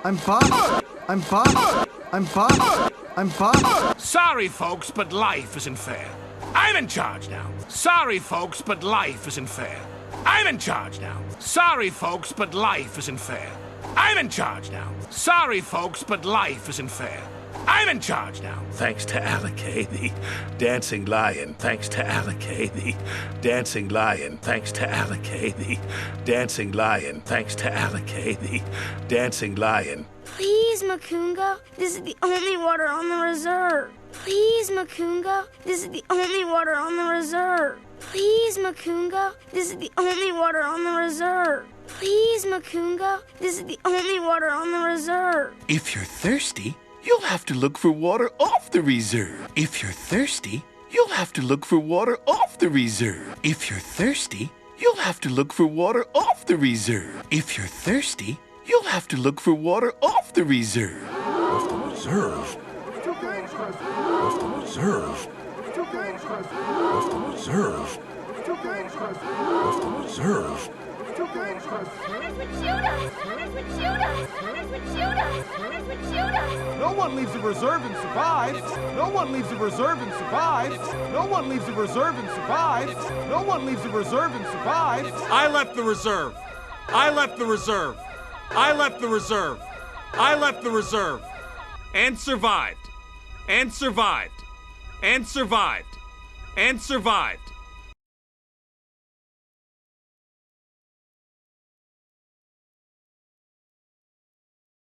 I'm Bob. I'm Bob. I'm Bob. I'm Bob. Sorry, folks, but life isn't fair. I'm in charge now. Sorry, folks, but life isn't fair. I'm in charge now. Sorry, folks, but life isn't fair. I'm in charge now. Sorry, folks, but life isn't fair. I'm in charge now. Thanks to Alakay, the dancing lion. Thanks to Alakay, the dancing lion. Thanks to Alakay, the dancing lion. Thanks to Alakay, the dancing lion. Please, Makunga. This is the only water on the reserve. Please, Makunga. This is the only water on the reserve. Please, Makunga. This is the only water on the reserve. Please, Makunga. This is the only water on the reserve. If you're thirsty, you'll have to look for water off the reserve. If you're thirsty, you'll have to look for water off the reserve. If you're thirsty, you'll have to look for water off the reserve. If you're thirsty, you'll have to look for water off the reserve. Off the reserve? Off the reserve? Off the reserve? Off the reserve? Hunters would shoot us! Hunters would shoot us! Hunters would shoot us! Hunters would shoot us! No one leaves a reserve and survives. No one leaves a reserve and survives. No one leaves a reserve and survives. No one leaves a reserve and survives. I left the reserve. I left the reserve. I left the reserve. I left the reserve. And survived. And survived. And survived. And survived.